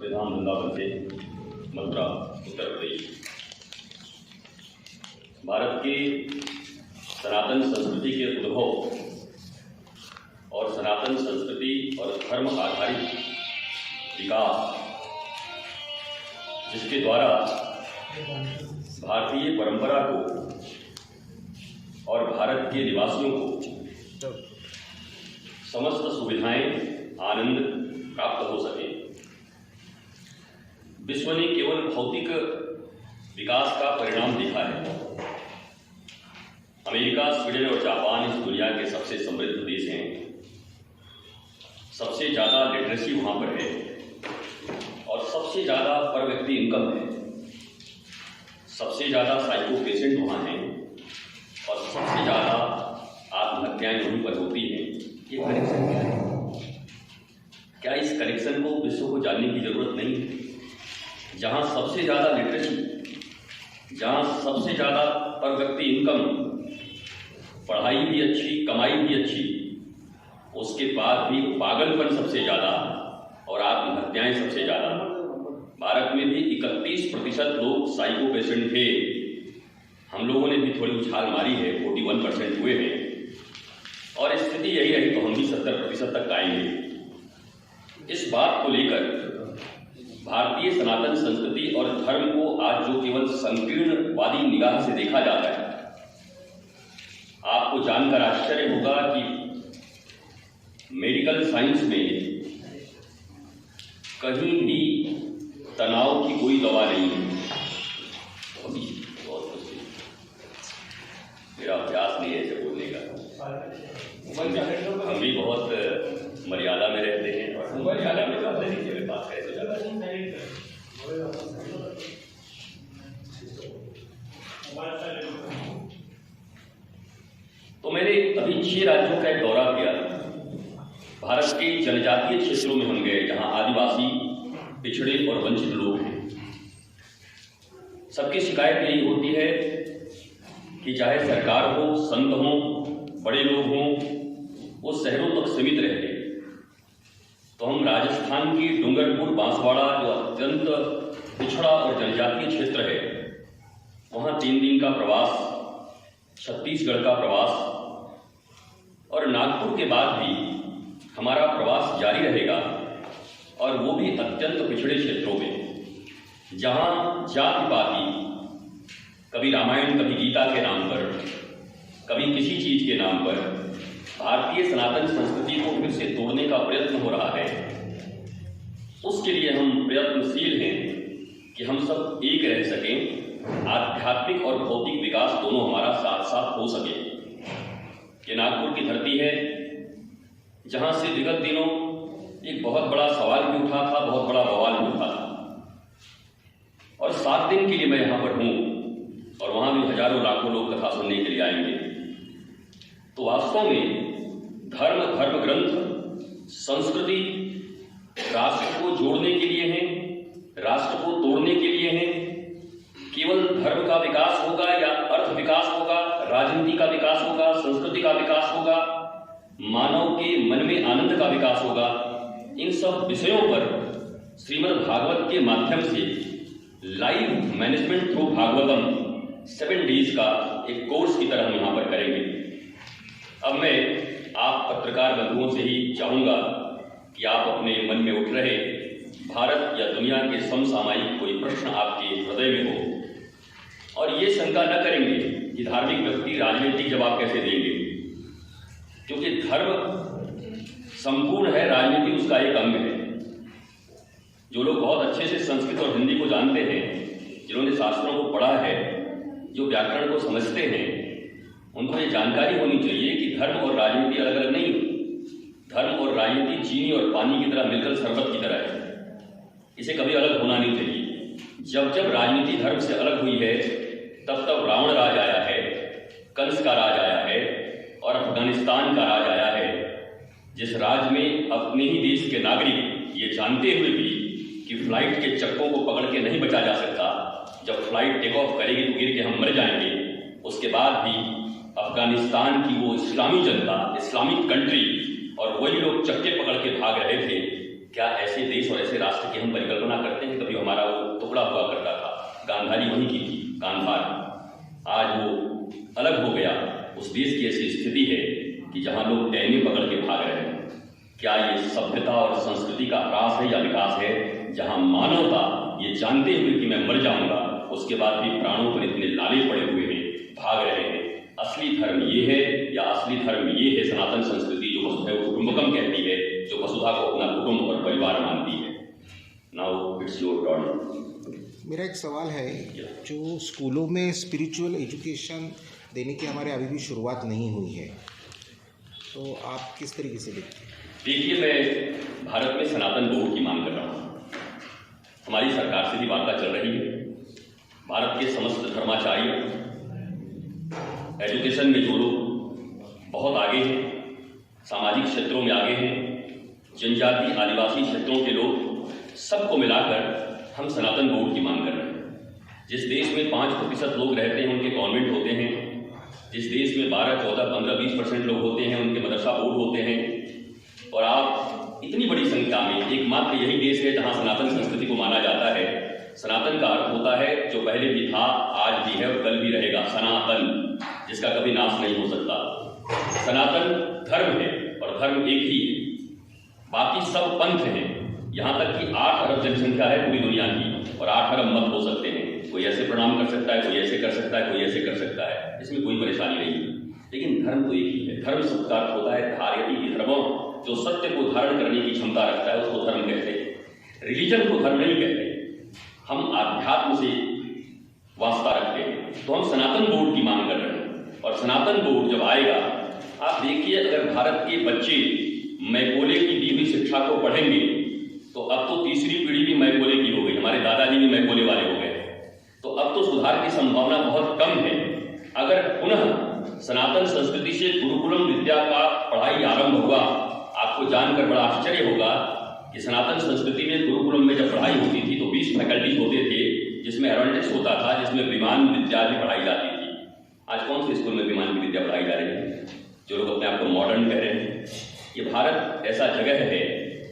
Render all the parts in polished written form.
सत्यधाम वृंदावन से मथुरा उत्तर प्रदेश। भारत की सनातन संस्कृति के उद्भव और सनातन संस्कृति और धर्म आधारित विकास, जिसके द्वारा भारतीय परंपरा को और भारत के निवासियों को समस्त सुविधाएं, आनंद प्राप्त हो सके। विश्व ने केवल भौतिक विकास का परिणाम देखा है। अमेरिका, स्वीडन और जापान इस दुनिया के सबसे समृद्ध देश हैं। सबसे ज़्यादा लिटरेसी वहाँ पर है और सबसे ज़्यादा पर व्यक्ति इनकम है। सबसे ज़्यादा साइको पेशेंट वहाँ हैं और सबसे ज़्यादा आत्महत्याएं वहीं पर होती हैं। ये कनेक्शन क्या है? क्या इस कनेक्शन को विश्व को जानने की जरूरत नहीं है? जहाँ सबसे ज़्यादा लिटरेसी, जहाँ सबसे ज़्यादा पर व्यक्ति इनकम, पढ़ाई भी अच्छी, कमाई भी अच्छी, उसके बाद भी पागलपन सबसे ज़्यादा और आत्महत्याएं सबसे ज़्यादा। भारत में भी 31% लोग साइको पेशेंट थे। हम लोगों ने भी थोड़ी उछाल मारी है, 41% हुए हैं और स्थिति यही रही तो हम भी 70% तक आएंगे। इस बात को लेकर भारतीय सनातन संस्कृति और धर्म को आज जो केवल संकीर्णवादी निगाह से देखा जाता है, आपको जानकर आश्चर्य होगा कि मेडिकल साइंस में कहीं भी तनाव की कोई दवा नहीं है। मेरा अभ्यास नहीं है ऐसे बोलने का। हम भी बहुत मर्यादा में रहते हैं और हम मर्यादा में जाते हैं। मेरे पास कैसे ज़्यादा तो मैंने अभी 6 राज्यों का एक दौरा किया। भारत के जनजातीय क्षेत्रों में हम गए, जहां आदिवासी, पिछड़े और वंचित लोग हैं। सबकी शिकायत यही होती है कि चाहे सरकार हो, संत हो, बड़े लोग हों, वो शहरों तक सीमित रहते। तो हम राजस्थान की डूंगरपुर, बांसवाड़ा, जो अत्यंत पिछड़ा और जनजातीय क्षेत्र है, वहाँ 3 दिन का प्रवास, छत्तीसगढ़ का प्रवास और नागपुर के बाद भी हमारा प्रवास जारी रहेगा, और वो भी अत्यंत पिछड़े क्षेत्रों में, जहाँ जाति पाति, कभी रामायण, कभी गीता के नाम पर, कभी किसी चीज के नाम पर भारतीय सनातन संस्कृति को फिर से तोड़ने का प्रयत्न हो रहा है। उसके लिए हम प्रयत्नशील हैं कि हम सब एक रह सकें, आध्यात्मिक और भौतिक विकास दोनों हमारा साथ साथ हो सके। ये नागपुर की धरती है, जहाँ से विगत दिनों एक बहुत बड़ा सवाल भी उठा था, बहुत बड़ा बवाल भी उठा था, और 7 दिन के लिए मैं यहाँ पर हूँ और वहाँ भी हजारों लाखों लोग कथा सुनने के लिए आएंगे। तो वास्तव में धर्म ग्रंथ, संस्कृति राष्ट्र को जोड़ने के लिए है, राष्ट्र को तोड़ने के लिए है। केवल धर्म का विकास होगा या अर्थ विकास होगा, राजनीति का विकास होगा, संस्कृति का विकास होगा, मानव के मन में आनंद का विकास होगा, इन सब विषयों पर श्रीमद् भागवत के माध्यम से live management through Bhagavatam 7 days का एक कोर्स की तरह हम यहाँ पर करेंगे। अब मैं आप पत्रकार बंधुओं से ही चाहूँगा कि आप अपने मन में उठ रहे भारत या दुनिया के समसामयिक कोई प्रश्न आपके हृदय में हो, और ये शंका न करेंगे कि धार्मिक व्यक्ति राजनीतिक जवाब कैसे देंगे, क्योंकि धर्म संपूर्ण है, राजनीति उसका एक अंग है। जो लोग बहुत अच्छे से संस्कृत और हिंदी को जानते हैं, जिन्होंने शास्त्रों को पढ़ा है, जो व्याकरण को समझते हैं, उनको ये जानकारी होनी चाहिए कि धर्म और राजनीति अलग अलग नहीं। धर्म और राजनीति चीनी और पानी की तरह मिलकर शरबत की तरह है, इसे कभी अलग होना नहीं चाहिए। जब जब राजनीति धर्म से अलग हुई है, तब तब रावण राज आया है, कंस का राज आया है और अफगानिस्तान का राज आया है, जिस राज में अपने ही देश के नागरिक ये जानते हुए भी कि फ्लाइट के चक्कों को पकड़ के नहीं बचा जा सकता, जब फ्लाइट टेक ऑफ करेगी तो गिर के हम मर जाएंगे, उसके बाद भी अफगानिस्तान की वो इस्लामी जनता, इस्लामिक कंट्री, और वही लोग चक्के पकड़ के भाग रहे थे क्या ऐसे देश और ऐसे राष्ट्र की हम परिकल्पना करते हैं? कभी हमारा वो टुकड़ा हुआ करता था, गांधारी वहीं की थी, गांधार, आज वो अलग हो गया। उस देश की ऐसी स्थिति है कि जहां लोग डैने पकड़ के भाग रहे हैं। क्या ये सभ्यता और संस्कृति का ह्रास है या विकास है, जहां मानवता ये जानते हुए कि मैं मर जाऊंगा, उसके बाद भी प्राणों पर इतने लाले पड़े हुए हैं, भाग रहे हैं? असली धर्म ये है या असली धर्म ये है सनातन संस्कृति जो वसुधैव कुटुंबकम कहती है, जो वसुधा को अपना कुटुंब और परिवार मानती है? Now it's your turn. मेरा एक सवाल है, जो स्कूलों में स्पिरिचुअल एजुकेशन देने की हमारे अभी भी शुरुआत नहीं हुई है, तो आप किस तरीके से देखते हैं? देखिए, मैं भारत में सनातन बोर्ड की मांग कर रहा हूँ। हमारी सरकार से भी वार्ता चल रही है। भारत के समस्त धर्माचार्य, एजुकेशन में जो लोग बहुत आगे हैं, सामाजिक क्षेत्रों में आगे हैं, जनजाति आदिवासी क्षेत्रों के लोग, सबको मिलाकर हम सनातन बोर्ड की मांग कर रहे हैं। जिस देश में 5% लोग रहते हैं उनके कॉन्वेंट होते हैं, जिस देश में 12, 14, 15, 20% लोग होते हैं उनके मदरसा बोर्ड होते हैं, और आप इतनी बड़ी संख्या में, एकमात्र यही देश है जहां सनातन संस्कृति को माना जाता है। सनातन का अर्थ होता है जो पहले भी था, आज भी है और कल भी रहेगा, सनातन, जिसका कभी नाश नहीं हो सकता। सनातन धर्म है और धर्म एक ही है, बाकी सब पंथ हैं। यहाँ तक कि 8 अरब जनसंख्या है पूरी दुनिया की, और 8 अरब मत हो सकते हैं। कोई ऐसे प्रणाम कर सकता है, कोई ऐसे कर सकता है, कोई ऐसे कर सकता है, इसमें कोई परेशानी नहीं है। लेकिन धर्म तो एक ही है। धर्म शब्द का अर्थ होता है धार्यति धर्मो, जो सत्य को धारण करने की क्षमता रखता है उसको धर्म कहते हैं। रिलीजन को धर्म नहीं कहते। हम आध्यात्म से वास्ता रखते हैं, तो हम सनातन बोर्ड की मांग कर रहे हैं। और सनातन बोर्ड जब आएगा, आप देखिए, अगर भारत के बच्चे मैकोले की दी हुई शिक्षा को पढ़ेंगे तो अब तो तीसरी पीढ़ी भी मैकोले की हो गई, हमारे दादाजी भी मैकोले वाले हो गए, तो अब तो सुधार की संभावना बहुत कम है। अगर पुनः सनातन संस्कृति से गुरुकुलम विद्या का पढ़ाई आरंभ हुआ, आपको जानकर बड़ा आश्चर्य होगा कि सनातन संस्कृति में गुरुकुलम में जब पढ़ाई होती थी तो 20 फैकल्टीज होते थे, जिसमें एरोनॉटिक्स होता था, जिसमें विमान विद्या भी पढ़ाई जाती थी। आज कौन से स्कूल में विमान की विद्या पढ़ाई जा रही है, जो लोग अपने आप को मॉडर्न कह रहे हैं? ये भारत ऐसा जगह है,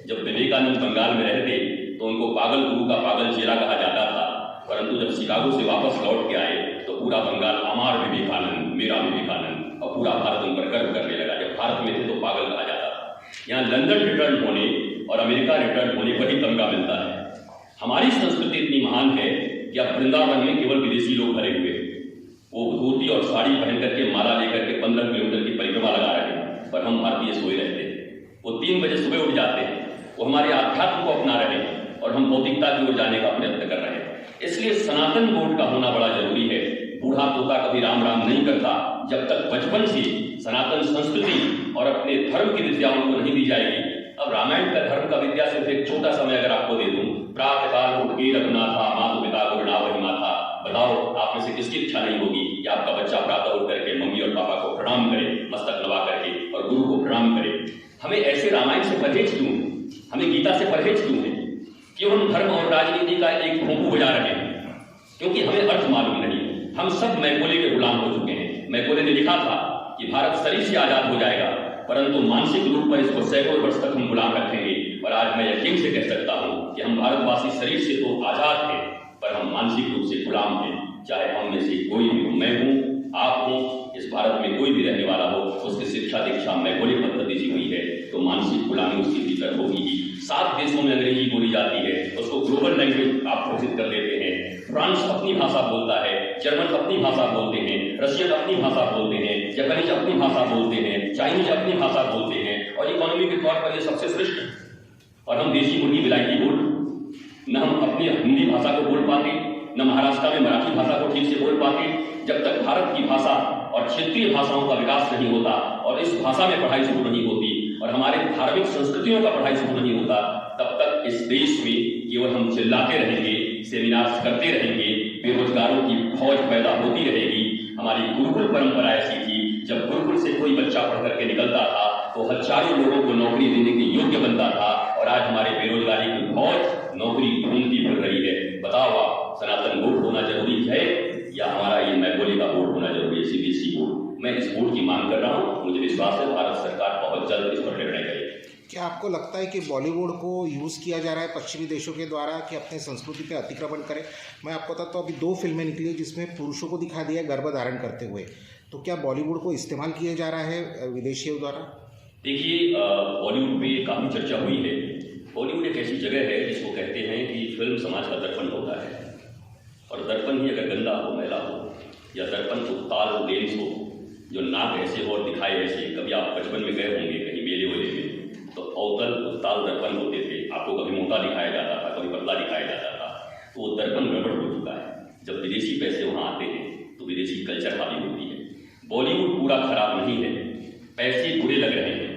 जब विवेकानंद बंगाल में रहते तो उनको पागल गुरु का पागल चेला कहा जाता था, परंतु जब शिकागो से वापस लौट के आए तो पूरा बंगाल अमार विवेकानंद, मेरा विवेकानंद, और पूरा भारत उन पर गर्व करने लगा। जब भारत में थे तो पागल कहा जाता था। यहाँ लंदन रिटर्न होने और अमेरिका रिटर्न होने पर ही तमगा मिलता है। हमारी संस्कृति इतनी महान है कि अब वृंदावन में केवल विदेशी लोग भरे हुए, वो धोती और साड़ी पहन करके माला लेकर के 15 किलोमीटर की परिक्रमा लगा रहे हैं, पर हम भारतीय सोए रहते हैं। वो 3 बजे सुबह उठ जाते हैं, वो हमारे आध्यात्म को अपना रहे हैं और हम भौतिकता की ओर जाने का प्रयत्न कर रहे हैं। इसलिए सनातन बोर्ड का होना बड़ा जरूरी है। बूढ़ा तोता कभी राम राम नहीं करता जब तक बचपन से सनातन संस्कृति और अपने धर्म की विद्या उनको नहीं दी जाएगी। अब रामायण का धर्म का विद्या सिर्फ एक छोटा समय अगर आपको दे दूं, प्रातः काल उठ के रघुनाथा माता पिता को ऋणावहि माथा, बताओ आप में से किसकी इच्छा नहीं होगी कि आपका बच्चा प्रातः उठ करके मम्मी और पापा को प्रणाम करे, मस्तक नवा करके, और गुरु को प्रणाम करे? हमें ऐसे रामायण से परहेज क्यों, हमें गीता से परहेज क्यों है? क्यों हम धर्म और राजनीति का एक भोंपू बजा रहे हैं? क्योंकि हमें अर्थ मालूम नहीं। हम सब मैकोले के गुलाम हो चुके हैं। मैकोले ने लिखा था कि भारत शरीर से आजाद हो जाएगा, परंतु मानसिक रूप पर इसको सैकड़ों वर्ष तक हम गुलाम रखेंगे। और आज मैं यकीन से कह सकता हूं कि हम भारतवासी शरीर से तो आजाद हैं, पर हम मानसिक रूप से गुलाम हैं। चाहे हम में से कोई भी हो, मैं हूं, आप हूं, इस भारत में कोई भी रहने वाला हो, उसकी शिक्षा दीक्षा मैकोले पद्धति से हुई है, तो मानसिक गुलामी उसके भीतर होगी ही। 7 देशों में अंग्रेजी बोली जाती है, उसको ग्लोबल लैंग्वेज आप घोषित कर देते हैं। फ्रांस अपनी भाषा बोलता है, जर्मन अपनी भाषा बोलते हैं, रशियन अपनी भाषा बोलते हैं, जापानीज अपनी भाषा बोलते हैं, चाइनीज अपनी भाषा बोलते हैं, और इकोनॉमी के तौर पर ये सबसे श्रेष्ठ है। और हम देशी मुर्गी विलायती बोल, न हम अपनी हिंदी भाषा को बोल पाते, न महाराष्ट्र में मराठी भाषा को ठीक से बोल पाते। जब तक भारत की भाषा और क्षेत्रीय भाषाओं का विकास नहीं होता और इस भाषा में पढ़ाई शुरू नहीं होती और हमारे धार्मिक संस्कृतियों का पढ़ाई शुरू नहीं होता, तब तक इस देश में केवल हम चिल्लाते रहेंगे, सेमिनार्स करते रहेंगे, बेरोजगारों की फौज पैदा होती रहेगी। हमारी गुरुकुल परंपरा ऐसी थी, जब गुरुकुल से कोई बच्चा पढ़ करके निकलता था तो हजारों लोगों को नौकरी देने के योग्य बनता था, और आज हमारे बेरोजगारी की फौज नौकरी ढूंढती फिर रही है। बताओ आप, सनातन बोर्ड होना जरूरी है या हमारा ये मैकोले का बोर्ड होना जरूरी है, सीबीएसई बोर्ड? मैं इस बोर्ड की मांग कर रहा हूं। मुझे विश्वास है भारत सरकार बहुत जल्द इस पर निर्णय करेगी। क्या आपको लगता है कि बॉलीवुड को यूज़ किया जा रहा है पश्चिमी देशों के द्वारा कि अपने संस्कृति पे अतिक्रमण करें? मैं आपको बताता हूँ, अभी 2 फिल्में निकली है जिसमें पुरुषों को दिखा दिया गर्भ धारण करते हुए, तो क्या बॉलीवुड को इस्तेमाल किया जा रहा है विदेशियों द्वारा? देखिए, बॉलीवुड पे काफ़ी चर्चा हुई है। बॉलीवुड एक ऐसी जगह है जिसको कहते हैं कि फिल्म समाज का दर्पण होता है, और दर्पण ही अगर गंदा हो, मैला हो, या दर्पण उत्ताल लेंस हो जो नाक ऐसे हो और दिखाए ऐसे, कभी आप बचपन में गए होंगे कहीं मेले वेले में, तो अवतल उत्ताल दर्पण होते थे, आपको कभी मोटा दिखाया जाता था, कभी पतला दिखाया जाता था, तो वो दर्पण गड़बड़ हो चुका है। जब विदेशी पैसे वहाँ आते हैं तो विदेशी कल्चर हावी होती है। बॉलीवुड पूरा खराब नहीं है, पैसे बुरे लग रहे हैं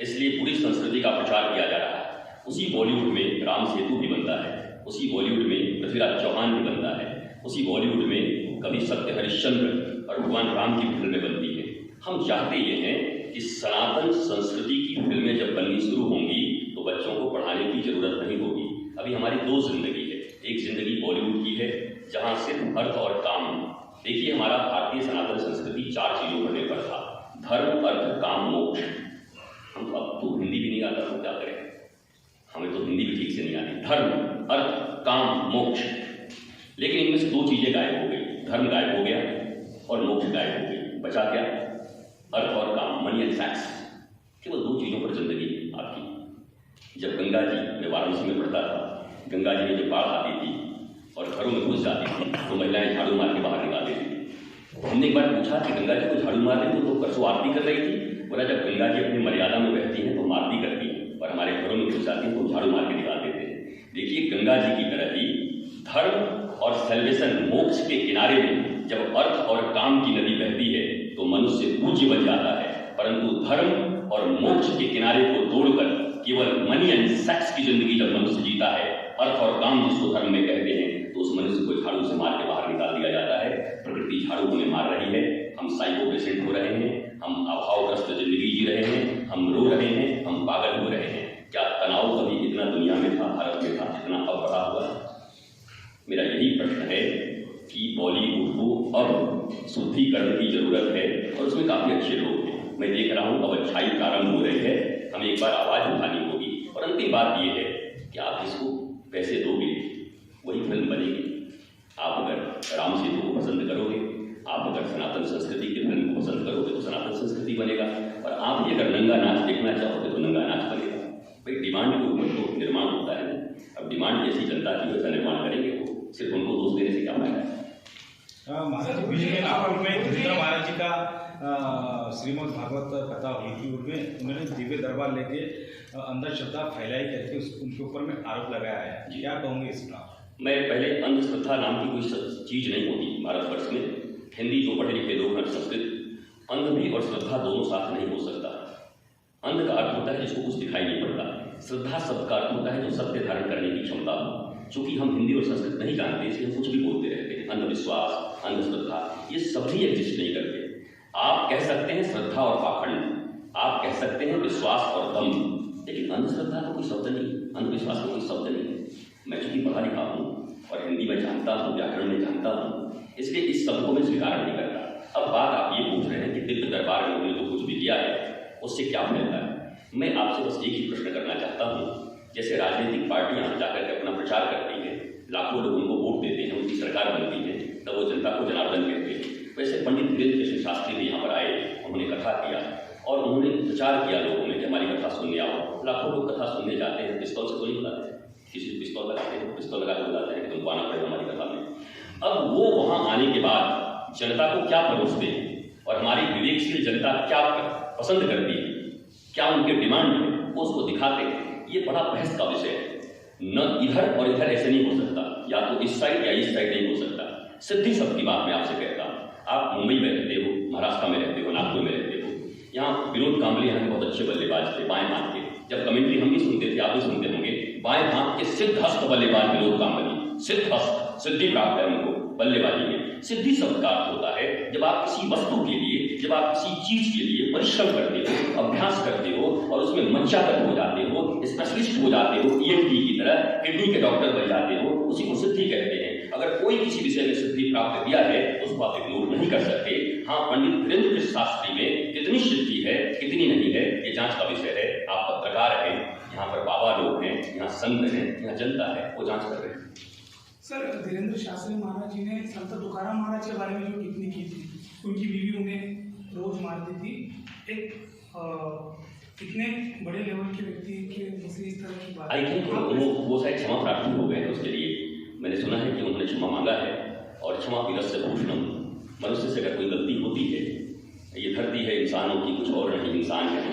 इसलिए पूरी संस्कृति का प्रचार किया जा रहा है। उसी बॉलीवुड में राम सेतु भी बनता है, उसी बॉलीवुड में पृथ्वीराज चौहान भी बनता है, उसी बॉलीवुड में कभी सत्य हरिश्चंद्र और भगवान राम की फिल्में बनती हैं। हम चाहते ये हैं कि सनातन संस्कृति की फिल्में जब बननी शुरू होंगी तो बच्चों को पढ़ाने की जरूरत नहीं होगी। अभी हमारी 2 जिंदगी है, एक जिंदगी बॉलीवुड की है जहाँ सिर्फ अर्थ और काम। देखिए, हमारा भारतीय सनातन संस्कृति 4 चीजों पर निर्भर था, धर्म, अर्थ, काम, मोक्ष। हम तो अब तो हिंदी भी नहीं आता तो क्या करें, हमें तो हिंदी भी ठीक से नहीं आती। धर्म, अर्थ, काम, मोक्ष, लेकिन इनमें से 2 चीजें गायब हो गई, धर्म गायब हो गया और मोक्ष गायब हो गई। बचा क्या? अर्थ और काम, मनी एंड सेक्स। केवल 2 चीजों पर जिंदगी आपकी। जब गंगा जी, मैं वाराणसी में पढ़ता था, गंगा जी में जब बाढ़ आती थी और घरों में घुस जाती थी तो महिलाएं झाड़ू मार के बाहर निकाल देती थी। हमने एक बार पूछा कि गंगा जी को झाड़ू मार रही तो परसों आरती कर रही थी। बोला, जब गंगा जी अपनी मर्यादा में बहती हैं तो आरती करती हैं, और हमारे घरों में घुस जाती हैं तो झाड़ू मार के निकाल देते हैं। देखिए, गंगा जी की तरह ही धर्म और सेल्वेशन, मोक्ष के किनारे में जब अर्थ और काम की नदी बहती है तो मनुष्य पूज्य बन जाता है, परंतु धर्म और मोक्ष के किनारे को तोड़कर केवल मनी एंड सेक्स की जिंदगी जब मनुष्य जीता है, अर्थ और काम जिसको धर्म में कहते हैं, तो उस मनुष्य को झाड़ू से मार के बाहर निकाल दिया जाता है। प्रकृति झाड़ू हमें मार रही है, हम साइको पेशेंट हो रहे हैं, हम अभावग्रस्त जिंदगी जी रहे हैं, हम रो रहे हैं, हम पागल हो रहे हैं। क्या तनाव कभी इतना दुनिया में था, भारत में था, जितना अब बढ़ा हुआ? मेरा यही प्रश्न है कि बॉलीवुड को अब शुद्धिकरण की जरूरत है, और उसमें काफी अच्छे लोग हैं। मैं देख रहा हूँ अब अच्छाई प्रारंभ हो रही है, हमें एक बार आवाज उठानी होगी। और अंतिम बात यह है कि आप इसको पैसे दोगे वही फिल्म बनेगी। आप अगर राम सेतु को पसंद करोगे, आप अगर सनातन संस्कृति की फिल्म को पसंद करोगे तो सनातन संस्कृति बनेगा, और आप भी अगर नंगा नाच देखना चाहोगे तो नंगा नाच बनेगा। भाई, डिमांड के ऊपर तो निर्माण होता है ना। अब डिमांड जैसी जनता की वैसा निर्माण करेंगे, वो सिर्फ उनको दोष देने से क्या फायदा है? महाराज जी, बीच में नागपुर में धीरेन्द्र महाराज जी का श्रीमद् भागवत कथा हुई थी, उनमें उन्होंने दिव्य दरबार लेके अंधश्रद्धा फैलाई करके उनके ऊपर में आरोप लगाया है। क्या कहूँगे इस पर? मैं पहले अंधश्रद्धा नाम की कोई चीज नहीं होती भारतवर्ष में। हिंदी जो पढ़े लिखे लोग हैं, संस्कृत, अंध भी और श्रद्धा दोनों साथ नहीं हो सकता। अंध का अर्थ होता है जिसको कुछ दिखाई नहीं पड़ता, श्रद्धा शब्द का अर्थ होता है जो सत्य धारण करने की क्षमता हो। चूंकि हम हिंदी और संस्कृत नहीं जानते इसलिए हम कुछ भी बोलते रहते हैं। अंधविश्वास, अंधश्रद्धा, ये सभी एग्जिस्ट नहीं करते। आप कह सकते हैं श्रद्धा और पाखंड, आप कह सकते हैं विश्वास और दम, लेकिन अंधश्रद्धा का कोई शब्द नहीं, अंधविश्वास का कोई शब्द नहीं है। मैं चूंकि पढ़ा लिखा हूँ और हिंदी में जानता हूँ, व्याकरण में जानता हूँ, इसलिए इस शब्द को मैं स्वीकार नहीं करता। अब बात आप ये पूछ रहे हैं कि दिव्य दरबार में उन्होंने जो कुछ भी किया है उससे क्या फायदा है। मैं आपसे बस एक ही प्रश्न करना चाहता हूँ, जैसे राजनीतिक पार्टियां जाकर के अपना प्रचार करती हैं, लाखों लोग उनको वोट देते हैं, उनकी सरकार बनती है, तब वो जनता को जनार्दन कहते हैं। वैसे पंडित वीरेंद्र कृष्ण शास्त्री भी यहाँ पर आए, उन्होंने कथा किया और उन्होंने प्रचार किया लोगों में कि हमारी कथा सुनने आओ। लाखों लोग कथा सुनने जाते हैं, पिस्तौल से तो नहीं बुलाते हैं, किसी को पिस्तौल लगाते हैं, पिस्तौल लगा के बुलाते हैं कि तुमको आना पड़ेगा हमारी कथा में। अब वो वहाँ आने के बाद जनता को क्या परोसते हैं और हमारी विवेकशील जनता क्या पसंद करती है, क्या उनके डिमांड है, वो उसको दिखाते हैं। ये बड़ा बहस का विषय है। न इधर और इधर ऐसे नहीं हो सकता, या तो इस साइड या इस साइड नहीं हो सकता। सिद्धि सब की बात मैं आपसे कहता हूँ। आप मुंबई में रहते हो, महाराष्ट्र में रहते हो, नागपुर में रहते हो, यहाँ विनोद कांबले यहाँ के बहुत अच्छे बल्लेबाज थे, बाएं हाथ के। जब कमेंट्री हम भी सुनते थे, आप भी सुनते होंगे, बाएं हाथ के सिद्धहस्त बल्लेबाज विनोद कांबले, सिद्धहस्त, सिद्धि प्राप्त है उनको बल्लेबाजी में। सिद्धि शब्द का अर्थ होता है जब आप किसी वस्तु के लिए, जब आप किसी चीज के लिए परिश्रम करते हो, अभ्यास करते हो और उसमें मंचागत हो जाते हो, स्पेशलिस्ट हो जाते हो, ईएनटी की तरह किडनी के डॉक्टर बन जाते हो, उसी को सिद्धि कहते हैं। अगर कोई किसी विषय में सिद्धि प्राप्त किया है उसको आप इग्नोर नहीं कर सकते। हाँ, पंडित वीरेंद्र कृष्ण शास्त्री में कितनी सिद्धि है, कितनी नहीं है, ये जांच का विषय है। आप पत्रकार पत्रकार हैं, यहाँ पर बाबा लोग हैं, यहाँ संत हैं, यहाँ जनता है, वो जांच कर रहे हैं। सर, धीरेन्द्र शास्त्री महाराज जी ने संत तुकाराम महाराज के बारे में जो टिप्पणी की थी, उनकी बीवी उन्हें रोज मारती थी। इतने बड़े लेवल के व्यक्ति के मुझसे इस तरह की बात, आई थिंक वो शायद क्षमा प्रार्थी हो गए हैं। उसके लिए मैंने सुना है कि उन्होंने क्षमा मांगा है, और क्षमा विरस्य भूषणम। मनुष्य से अगर कोई गलती होती है, ये धरती है इंसानों की, कुछ और नहीं, इंसान है,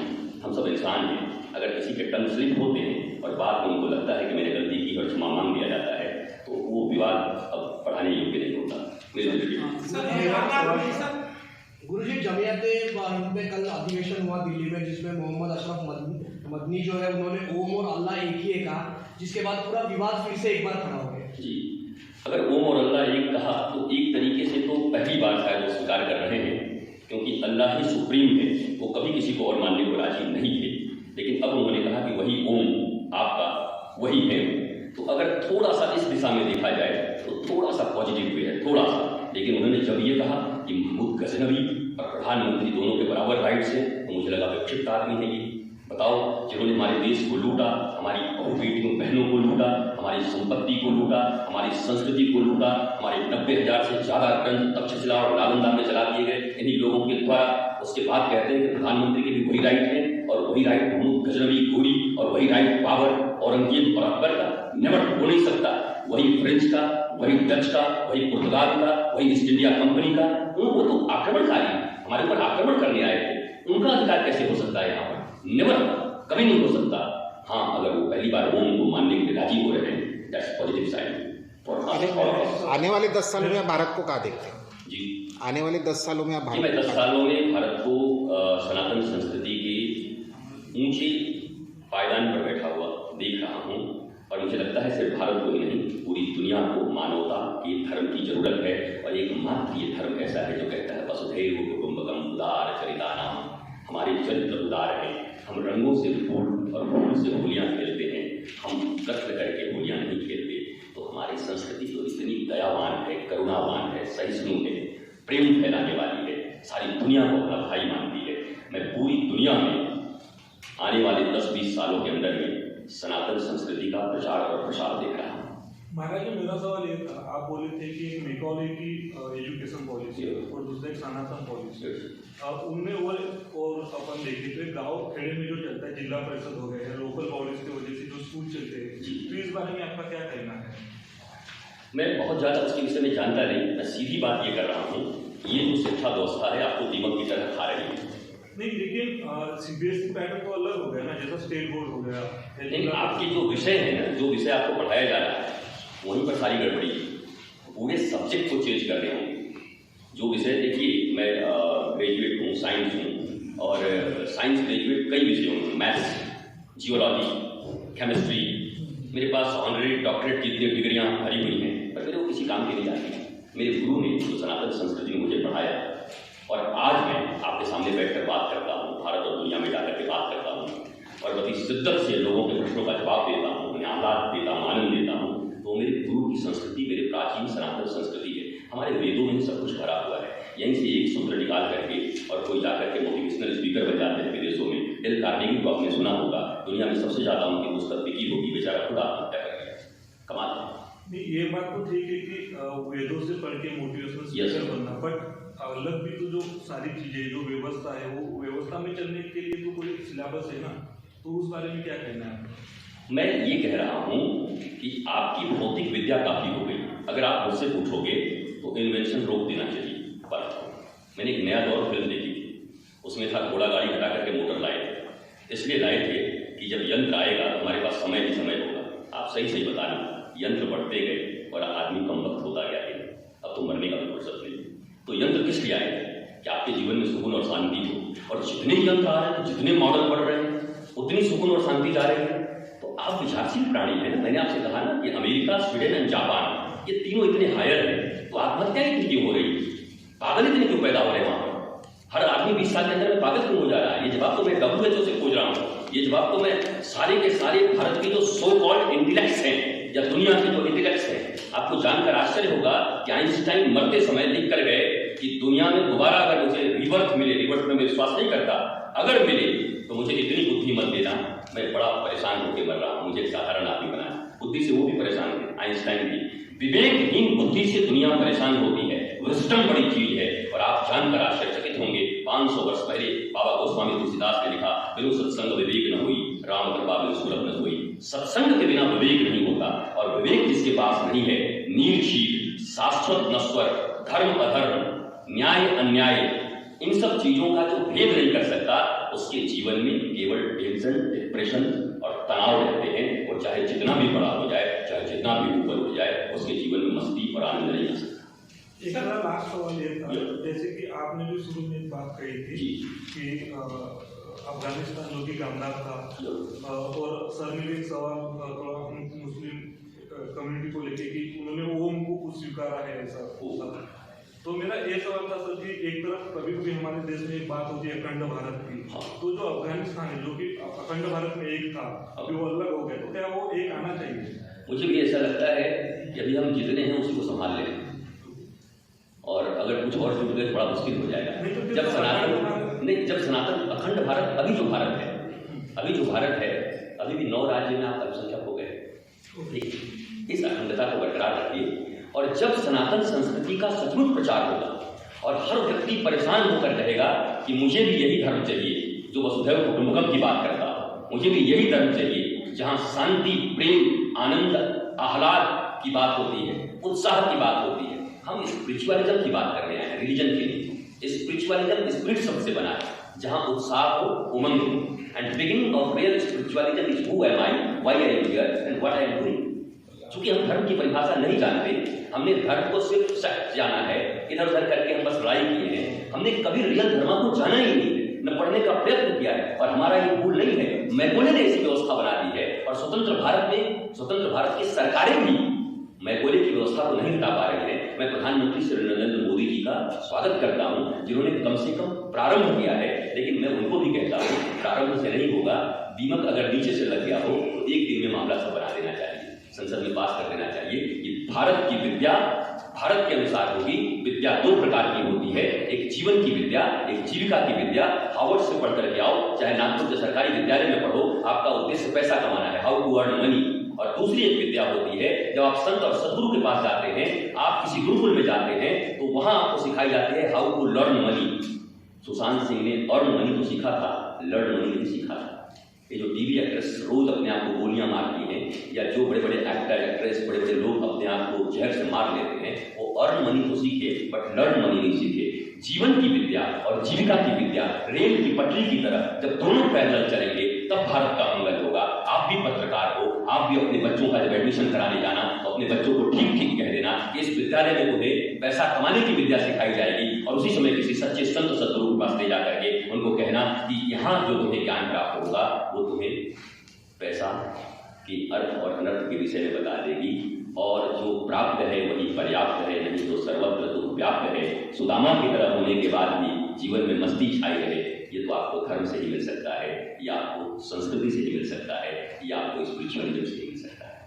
हम सब इंसान हैं। अगर किसी के टंग स्लिप होते हैं और बाद में उनको लगता है कि मैंने गलती की और क्षमा मांग दिया जाता है, तो वो विवाद अब पढ़ाने योग्य नहीं होता मेरे दृष्टि। गुरुजी, जमियते हिंद में कल अधिवेशन हुआ दिल्ली में, जिसमें मोहम्मद अशरफ मदनी जो है उन्होंने ओम और अल्लाह एक ही है कहा, जिसके बाद पूरा विवाद फिर से एक बार खड़ा हो गया। जी, अगर ओम और अल्लाह एक कहा तो एक तरीके से तो पहली बार शायद वो स्वीकार कर रहे हैं, क्योंकि अल्लाह ही सुप्रीम है, वो कभी किसी को और मानने को राजी नहीं थे। लेकिन अब उन्होंने कहा कि वही ओम आपका वही है। तो अगर थोड़ा सा इस दिशा में देखा जाए तो थोड़ा सा पॉजिटिव वे है, थोड़ा सा। लेकिन उन्होंने जब ये कहा कि महमूद गजनवी और प्रधानमंत्री दोनों के बराबर राइट्स हैं, तो मुझे लगा विक्षिप्त आदमी है ये। बताओ, जिन्होंने हमारे देश को लूटा, हमारी बहु बेटियों बहनों को लूटा, हमारी संपत्ति को लूटा, हमारी संस्कृति को लूटा, हमारे 90,000 से ज़्यादा ग्रंथ तक्षशिला और नालंदा में जला दिए गए इन्हीं लोगों के द्वारा। उसके बाद कहते हैं कि प्रधानमंत्री के भी वही राइट है, और वही राइट महमूद गजनवी गोरी, और वही राइट पावर औरंगजेब और अकबर का नेवर हो नहीं सकता। वही फ्रेंच का, वही डच का, वही पुर्तगाल का, वही ईस्ट इंडिया कंपनी का। वो तो आक्रमणकारी हमारे ऊपर आक्रमण करने आए थे, उनका अधिकार कैसे हो सकता है यहाँ पर? नेवर, कभी नहीं हो सकता। हाँ, अगर वो पहली बार ओम को मानने के लिए राजी हो रहे हैं, दैट्स पॉजिटिव साइन। आने वाले 10 सालों में आप भारत को कहाँ देखते हैं? जी, आने वाले 10 सालों में आप भारत मैं 10 सालों में भारत को सनातन संस्कृति के ऊंचे पायदान पर बैठा हुआ देख रहा हूँ। और मुझे लगता है सिर्फ भारत को ही नहीं, पूरी दुनिया को मानवता के धर्म की जरूरत है। और एकमात्र ये धर्म ऐसा है जो कहता है वसुधैव कुटुम्बकम उदार चरितानाम। हमारे चरित्र उदार हैं, हम रंगों से फूल और फूल से होलियाँ खेलते हैं, हम कत्ल करके होलियाँ नहीं खेलते। तो हमारी संस्कृति तो इतनी दयावान है, करुणावान है, सहिष्णु है, प्रेम फैलाने वाली है, सारी दुनिया को अपना भाई मानती है। मैं पूरी दुनिया में आने वाले 10-20 सालों के अंदर में सनातन संस्कृति का प्रचार और प्रसार देख रहा हूँ। महाराज जी, मेरा सवाल ये था, आप बोले थे कि एक मेकॉले की एजुकेशन पॉलिसी और दूसरा एक सनातन पॉलिसी, उनमें और अपन देखें तो गांव खेड़े में जो चलता है, जिला परिषद हो गए हैं, लोकल बॉडीज की वजह से जो स्कूल चलते हैं, तो इस बारे में आपका क्या कहना है? मैं बहुत ज़्यादा उसके विषय में जानता नहीं, मैं सीधी बात ये कर रहा हूँ, ये जो शिक्षा व्यवस्था है आपको दीमक की तरह खा रही है। नहीं, लेकिन CBSE पैटर्न तो अलग हो गया ना, जैसा स्टेट बोर्ड हो गया। लेकिन आपके जो विषय है ना, जो विषय आपको पढ़ाया जा रहा है, वहीं पर सारी गड़बड़ी है। पूरे सब्जेक्ट को चेंज कर रहे होंगे। जो विषय, देखिए मैं ग्रेजुएट हूँ, साइंस हूँ, और साइंस ग्रेजुएट कई विषयों में, मैथ्स, जियोलॉजी, केमिस्ट्री, मेरे पास ऑनरेरी डॉक्टरेट की डिग्रियाँ भरी हुई हैं, पर मेरे वो किसी काम के नहीं आती। मेरे गुरु ने जो सनातन संस्कृति में मुझे पढ़ाया, और आज मैं आपके सामने बैठकर बात करता हूँ, भारत और दुनिया में जाकर के बात करता हूँ, और बड़ी शिद्दत से लोगों के प्रश्नों का जवाब देता हूँ, उन्हें आह्लाद देता हूँ, आनंद देता हूँ। तो मेरे गुरु की संस्कृति मेरे प्राचीन सनातन संस्कृति है। हमारे वेदों में ही सब कुछ भरा हुआ है। यहीं से एक सूत्र निकाल करके और कोई जाकर के मोटिवेशनल स्पीकर बन जाते हैं विदेशों में। डेल कार्नेगी को आपने सुना होगा, दुनिया में सबसे ज़्यादा उनकी पुस्तक बिकी होगी, बेचारा खुद आत्महत्या कर गया। कमाल है। नहीं, ये बात तो ठीक है कि वेदों से पढ़ के मोटिवेशनल स्पीकर बनना, बट अलग भी तो जो सारी चीजें, जो व्यवस्था है, वो व्यवस्था में चलने के लिए तो कोई सिलेबस है ना, तो उस बारे में क्या कहना है? मैं ये कह रहा हूँ कि आपकी भौतिक विद्या काफ़ी हो गई। अगर आप मुझसे पूछोगे तो इन्वेंशन रोक देना चाहिए। पर मैंने एक नया दौर फिल्म देखी थी, उसमें था घोड़ा गाड़ी हटा करके मोटर लाए थे। इसलिए लाए थे कि जब यंत्र आएगा तो हमारे पास समय ही समय होगा। आप सही सही बताना, यंत्र बढ़ते गए और आदमी कम वक्त होता गया है। अब तो मरने का भी फुर्सत नहीं। तो यंत्र किस लिए आए कि आपके जीवन में सुकून और शांति हो। और जितने यंत्र आ रहे हैं, जितने मॉडल बढ़ रहे हैं, उतनी सुकून और शांति जा रही है। तो आप विचारशील प्राणी हैं ना। मैंने आपसे कहा ना कि अमेरिका, स्वीडन एंड जापान, ये तीनों इतने हायर हैं, तो आत्महत्याएं क्यों हो रही है? पागल इतने क्यों पैदा हो रहे हैं वहाँ पर? हर आदमी 20 साल के अंदर में पागल क्यों हो जा रहा है? ये जवाब तो मैं WHO से खोज रहा हूँ। ये जवाब तो मैं सारे के सारे भारत के जो सो कॉल्ड इंटेलेक्ट्स हैं या दुनिया के जो इंटेलेक्ट्स हैं, आपको जानकर आश्चर्य होगा कि आइंस्टाइन मरते समय लिख कर गए कि दुनिया में दोबारा अगर मुझे रिवर्थ मिले, रिवर्थ में मैं विश्वास नहीं करता, अगर मिले तो मुझे इतनी बुद्धि मत देना मैं बड़ा परेशान होकर मर रहा हूँ, मुझे एक साधारण आदमी बनाया। बुद्धि से वो भी परेशान थे, आइंस्टाइन भी। विवेकहीन बुद्धि से दुनिया परेशान होती है, विजडम बड़ी चीज है। और आप जानकर आश्चर्यचकित होंगे, 500 वर्ष पहले बाबा गोस्वामी तुलसीदास ने लिखा, बिनु सत्संग विवेक न हुई, राम कृपा बिनु सुलभ न हुई। सत्संग के बिना विवेक नहीं होता, और विवेक जिसके पास नहीं है, निर्जीव, शाश्वत नश्वर, धर्म अधर्म, न्याय अन्याय, इन सब चीजों का जो भेद नहीं कर सकता, उसके जीवन में केवल टेंशन, डिप्रेशन और तनाव रहते हैं। और चाहे जितना भी बड़ा हो जाए, चाहे जितना भी ऊपर उठ जाए, उसके जीवन में मस्ती और आनंद नहीं आ सकता। एक लास्ट सवाल ये था, जैसे कि आपने जो शुरू में बात कही थी कि अफगानिस्तान जो कि कामयाब था, और सर ने भी एक सवाल थोड़ा मुस्लिम कम्युनिटी को लेके कि उन्होंने ओम को कुछ स्वीकारा है ऐसा। तो मेरा ये सवाल था सर कि एक तरफ कभी कभी हमारे देश में एक बात होती है अखंड भारत की, तो जो अफगानिस्तान है जो कि अखंड भारत में एक था, अभी वो अलग हो गया, तो क्या वो एक आना चाहिए? मुझे भी ऐसा लगता है कि अभी हम जितने हैं उसी को संभाल लें, और अगर कुछ और जुड़ गए थोड़ा मुश्किल हो जाएगा। जब सनातन अखंड भारत, अभी जो भारत है, अभी भी 9 राज्य में आप अल्पसंख्यक हो गए। इस अखंडता को बरकरार रखिए, और जब सनातन संस्कृति का सचमुच प्रचार होगा और हर व्यक्ति परेशान होकर कहेगा कि मुझे भी यही धर्म चाहिए जो वसुधैव कुटुंबकम की बात करता हो, मुझे भी यही धर्म चाहिए जहाँ शांति, प्रेम, आनंद, आह्लाद की बात होती है, उत्साह की बात होती है। हम स्पिरिचुअलिज्म की बात कर रहे हैं, रिलीजन की नहीं। स्पिरिचुअलिज्म स्पिरिट शब्द से बना है, जहाँ उत्साह हो, उमंग हो। And beginning of real spiritualism is who am I, why I am here and what I am doing. चूंकि हम धर्म की परिभाषा नहीं जानते, हमने धर्म को सिर्फ शब्द जाना है, इधर उधर करके हम बस लड़ाई किए हैं। हमने कभी रियल धर्म को जाना ही नहीं, न पढ़ने का प्रयत्न किया है। और हमारा ये भूल नहीं है, मैकोले ने ऐसी व्यवस्था बना दी है, और स्वतंत्र भारत की सरकारें भी मैकोले की व्यवस्था को नहीं हटा पा रही है। मैं प्रधानमंत्री श्री नरेंद्र मोदी जी का स्वागत करता हूं, जिन्होंने कम से कम प्रारंभ किया है। लेकिन मैं उनको भी कहता हूं, प्रारंभ से नहीं होगा, दीमक अगर नीचे से लग गया हो तो एक दिन में मामला सब बना देना चाहिए, संसद में पास कर देना चाहिए कि भारत की विद्या भारत के अनुसार होगी। विद्या 2 प्रकार की होती है, एक जीवन की विद्या, एक जीविका की विद्या। हार्वर्ड से पढ़ करके आओ, चाहे नागपुर के सरकारी विद्यालय में पढ़ो, आपका उद्देश्य पैसा कमाना है, हाउ टू अर्न मनी। और दूसरी एक विद्या होती है, जब आप संत और सदगुरु के पास जाते हैं, आप किसी गुरुकुल में जाते हैं, तो वहां आपको सिखाई जाती है how to learn money. Sushant Singh ने अर्न मनी तो सीखा था, लर्न मनी नहीं सीखा था। ये जो टीवी एक्ट्रेस रोज अपने आप को गोलियां मारती हैं, या जो बड़े बड़े एक्टर एक्ट्रेस, बड़े बड़े लोग अपने आप को जहर से मार लेते हैं, वो अर्न मनी तो सीखे बट लर्न मनी नहीं सीखे। जीवन की विद्या और जीविका की विद्या रेल की पटरी की तरह जब दोनों पैरेलल चलेंगे, तब भारत का मंगल होगा। आप भी पत्रकार हो, आप भी अपने बच्चों का जब एडमिशन कराने जाना, तो अपने बच्चों को ठीक ठीक कह देना कि इस विद्यालय में उन्हें पैसा कमाने की विद्या सिखाई जाएगी, और उसी समय किसी सच्चे संत सदगुरु के पास ले जाकर के उनको कहना कि यहाँ जो तुम्हें ज्ञान प्राप्त होगा वो तुम्हें पैसा की अर्थ और अनर्थ के विषय में बता देगी, और जो प्राप्त है वही पर्याप्त है, नहीं तो सर्वत्र दुख व्याप्त है। सुदामा की तरह होने के बाद भी जीवन में मस्ती छाई रहे, ये तो आपको धर्म से ही मिल सकता है, या आपको संस्कृति से ही मिल सकता है, या आपको स्पिरिचुअलिज्म से ही मिल सकता है।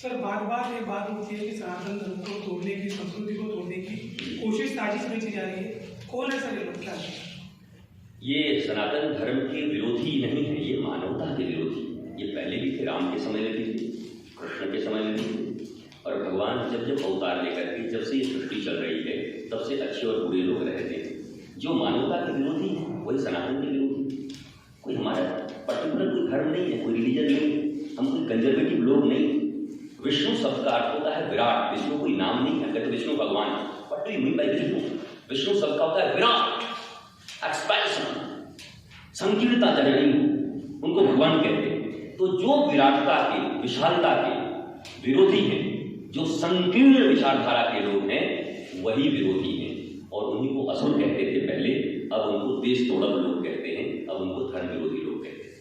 सर, बार बार ये बात होती है कि सनातन धर्म को तोड़ने की, संस्कृति को तोड़ने की कोशिश साजिश में की जा रही है। कौन है सर ये लोग? क्या ये सनातन धर्म के विरोधी नहीं है, ये मानवता के विरोधी। ये पहले भी थे, राम के समय में भी थे, कृष्ण के समय में भी थे, और भगवान जब जब अवतार लेकर के, जब से ये सृष्टि चल रही है, तब से अच्छे और बुरे लोग रहते हैं। जो मानवता के विरोधी है वही सनातन के विरोधी है। कोई हमारा पर्टिकुलर कोई धर्म नहीं है, कोई रिलीजन नहीं है, हम कोई कंजर्वेटिव लोग नहीं। विष्णु शब्द का अर्थ होता है विराट। विष्णु कोई नाम नहीं है, कहते विष्णु भगवान, what do you mean by Vishnu? Vishnu शब्द का होता है विराट, एक्सपेंशन, संकीर्णता जननी, उनको भगवान कहते हैं। तो जो विराटता के, विशालता के विरोधी हैं, जो संकीर्ण विचारधारा के लोग हैं, वही विरोधी हैं, और उन्हीं को असुर कहते थे पहले, अब उनको देश तोड़क लोग कहते हैं, अब उनको धर्म विरोधी लोग कहते हैं।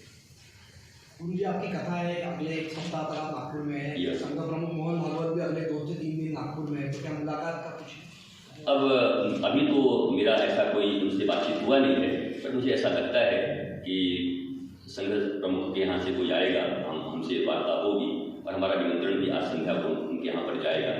गुरु जी, आपकी कथा है अगले 1 सप्ताह तक आप नागपुर में है, संघ प्रमुख मोहन भागवत भी अगले 2 से 3 दिन नागपुर में है, तो क्या मुलाकात का कुछ? अब अभी तो मेरा ऐसा कोई उनसे बातचीत हुआ नहीं है, पर मुझे ऐसा लगता है कि संघ प्रमुख के यहाँ से कोई आएगा, हमसे वार्ता होगी, और हमारा निमंत्रण भी आज संध्या को उनके यहाँ पर जाएगा।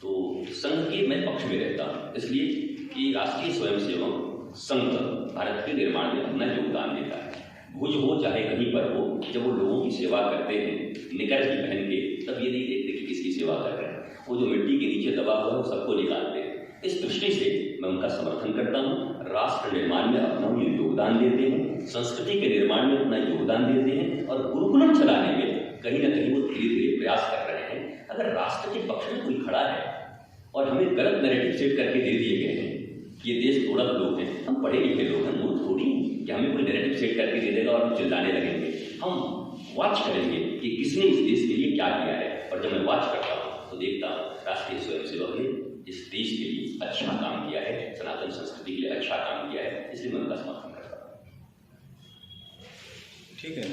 तो संघ के मैं पक्ष में रहता हूँ, इसलिए कि राष्ट्रीय स्वयंसेवक संघ भारत के निर्माण में अपना योगदान देता है। भुज हो चाहे कहीं पर हो, जब वो लोगों की सेवा करते हैं निकर ही पहन के, तब ये नहीं देखते कि किसकी सेवा कर रहे हैं। वो जो मिट्टी के नीचे दबा हुआ है वो सबको निकालते हैं। इस दृष्टि से मैं उनका समर्थन करता हूँ। राष्ट्र निर्माण में अपना योगदान देते हैं, संस्कृति के निर्माण में अपना योगदान देते हैं, और गुरुकुलम चलाने में कहीं ना कहीं वो धीरे धीरे प्रयास कर रहे हैं। अगर राष्ट्र के पक्ष में कोई खड़ा है और हमें गलत नैरेटिव सेट करके दे दिए गए हैं कि ये देश थोड़ा लोग हैं, हम पढ़े लिखे लोग हैं, मूर्ख थोड़ी कि हमें कोई नैरेटिव सेट करके दे देगा और हम चिल्लाने लगेंगे। हम वॉच करेंगे कि किसने इस देश के लिए क्या किया है, और जब मैं वॉच करता हूँ तो देखता हूँ राष्ट्रीय स्वयंसेवक ने इस देश के लिए अच्छा काम किया है, सनातन संस्कृति के लिए अच्छा काम किया है, इसलिए मैं उनका समर्थन करता हूँ। ठीक है।